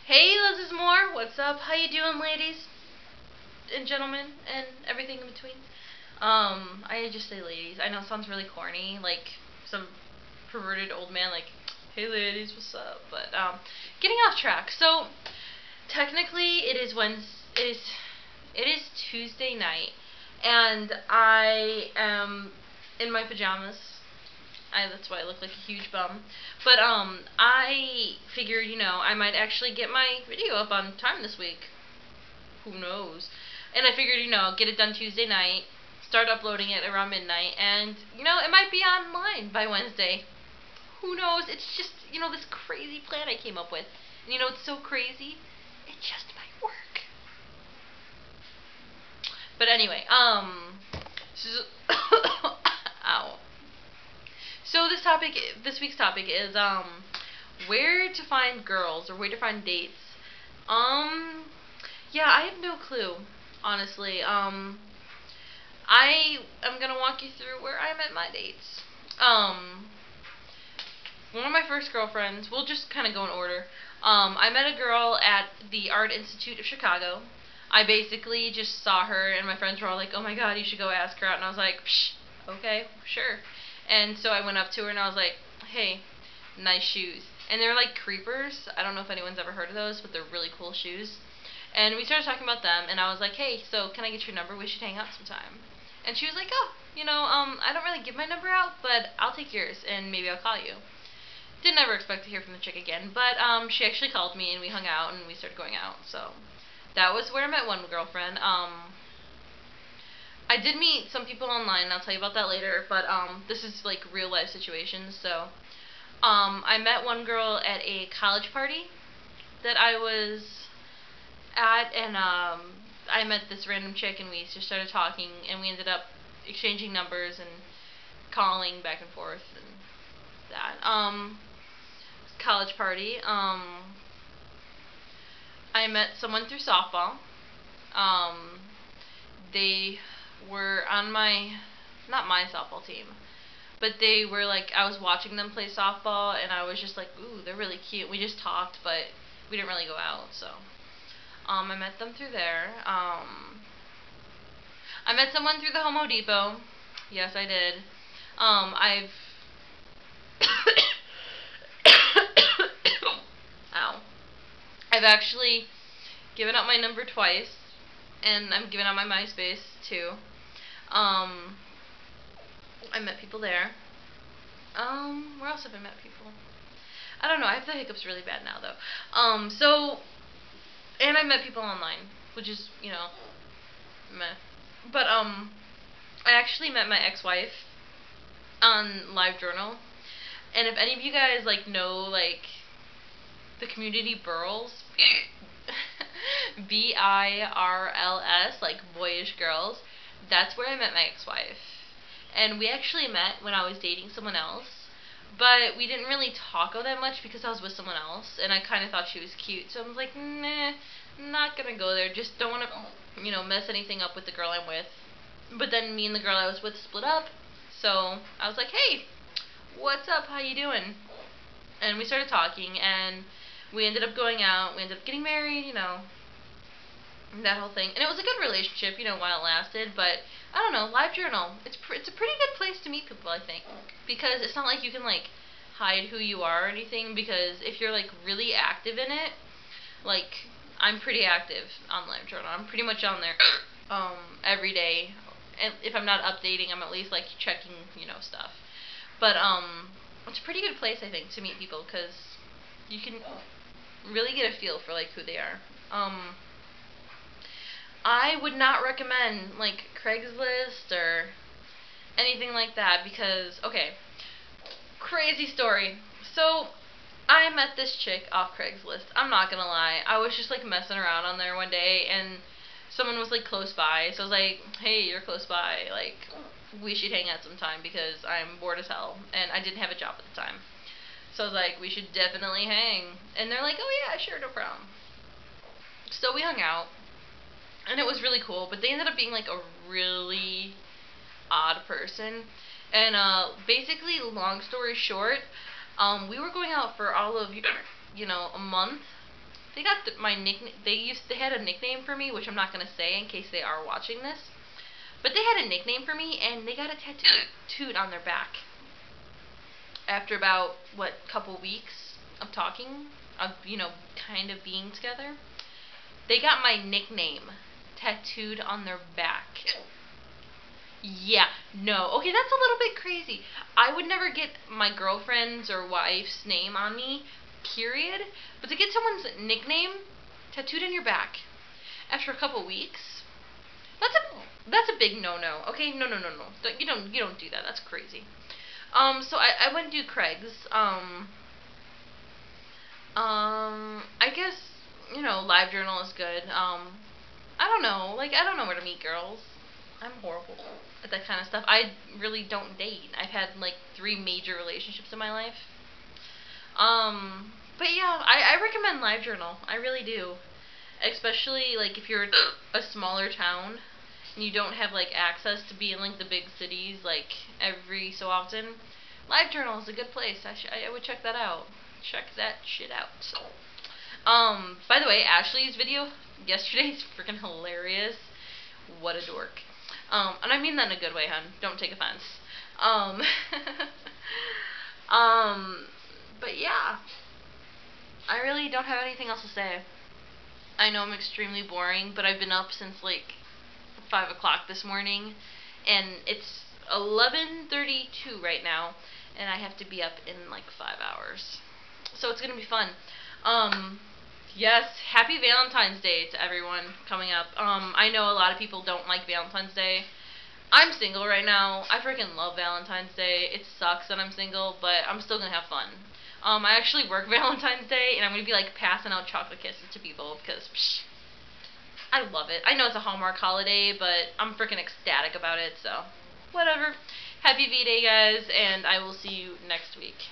Hey, Lezzismore, what's up? How you doing, ladies and gentlemen and everything in between? I just say ladies. I know it sounds really corny, like some perverted old man, like, hey ladies, what's up? But getting off track. So technically, it is Tuesday night, and I am in my pajamas. That's why I look like a huge bum. But I figured, I might actually get my video up on time this week. Who knows? And I figured, get it done Tuesday night, start uploading it around midnight, and it might be online by Wednesday. Who knows? It's just, this crazy plan I came up with. And it's so crazy, it just might work. But anyway, so ow. So this week's topic is where to find girls or where to find dates. Yeah, I have no clue, honestly. I am gonna walk you through where I met my dates. One of my first girlfriends, we'll just kind of go in order. I met a girl at the Art Institute of Chicago. I basically just saw her, and my friends were all like, "Oh my God, you should go ask her out." And I was like, "Psh, okay, sure." And so I went up to her and I was like, "Hey, nice shoes." And they're like creepers. I don't know if anyone's ever heard of those, but they're really cool shoes. And we started talking about them, and I was like, "Hey, so can I get your number? We should hang out sometime." And she was like, "Oh, I don't really give my number out, but I'll take yours, and maybe I'll call you." Didn't ever expect to hear from the chick again, but she actually called me, and we hung out, and we started going out. So that was where I met one girlfriend. I did meet some people online, and I'll tell you about that later, but this is like real life situations. So I met one girl at a college party that I was at, and I met this random chick, and we just started talking, and we ended up exchanging numbers and calling back and forth and that. College party. I met someone through softball. They were on not my softball team, but they were like, I was watching them play softball, and I was just like, ooh, they're really cute. We just talked, but we didn't really go out, so I met them through there. I met someone through the Home Depot. Yes, I did. I've ow. I've actually given out my number twice, and I'm giving out my MySpace too. I met people there. Where else have I met people? I don't know. I have the hiccups really bad now, though. And I met people online, which is, meh. But, I actually met my ex-wife on LiveJournal. And if any of you guys, know, the community Burls, BIRLS, boyish girls, that's where I met my ex-wife. And we actually met when I was dating someone else, but we didn't really talk all that much because I was with someone else, and I kind of thought she was cute, so I was like, nah, not gonna go there, just don't want to, mess anything up with the girl I'm with. But then me and the girl I was with split up, so I was like, hey, what's up, how you doing? And we started talking, and we ended up going out, we ended up getting married, that whole thing. And it was a good relationship, while it lasted, but I don't know, LiveJournal, it's a pretty good place to meet people, I think, because it's not like you can, hide who you are or anything, because if you're, really active in it, I'm pretty active on LiveJournal. I'm pretty much on there, every day, and if I'm not updating, I'm at least, checking, stuff. But, it's a pretty good place, I think, to meet people, because you can really get a feel for, who they are. I would not recommend, Craigslist or anything like that because, okay, crazy story. So, I met this chick off Craigslist. I'm not gonna lie. I was just, messing around on there one day, and someone was, close by. So I was like, hey, you're close by. We should hang out sometime because I'm bored as hell, and I didn't have a job at the time. So I was like, we should definitely hang. And they're like, oh yeah, sure, no problem. So we hung out, and it was really cool, but they ended up being, a really odd person. And, basically, long story short, we were going out for all of, a month, they got my nickname. They had a nickname for me, which I'm not gonna say in case they are watching this. But they had a nickname for me, and they got it tattooed on their back. After about, couple weeks of talking, of, kind of being together, they got my nickname tattooed on their back. Yeah, no. Okay, that's a little bit crazy. I would never get my girlfriend's or wife's name on me, period. But to get someone's nickname tattooed on your back after a couple weeks, that's a big no-no. Okay, no. You don't do that. That's crazy. So I went to Craig's. I guess, LiveJournal is good. I don't know. I don't know where to meet girls. I'm horrible at that kind of stuff. I really don't date. I've had, 3 major relationships in my life. But yeah, I recommend LiveJournal. I really do. Especially, if you're a smaller town and you don't have, access to be in, the big cities, every so often. LiveJournal is a good place. I would check that out. Check that shit out. By the way, Ashley's video yesterday is freaking hilarious. What a dork. And I mean that in a good way, hun. Don't take offense. But yeah. I really don't have anything else to say. I know I'm extremely boring, but I've been up since 5 o'clock this morning, and it's 11:32 right now, and I have to be up in 5 hours. So it's gonna be fun. Yes, happy Valentine's Day to everyone coming up. I know a lot of people don't like Valentine's Day. I'm single right now. I freaking love Valentine's Day. It sucks that I'm single, but I'm still gonna have fun. I actually work Valentine's Day, and I'm gonna be passing out chocolate kisses to people because I love it. I know it's a Hallmark holiday, but I'm freaking ecstatic about it, so whatever. Happy V-Day, guys, and I will see you next week.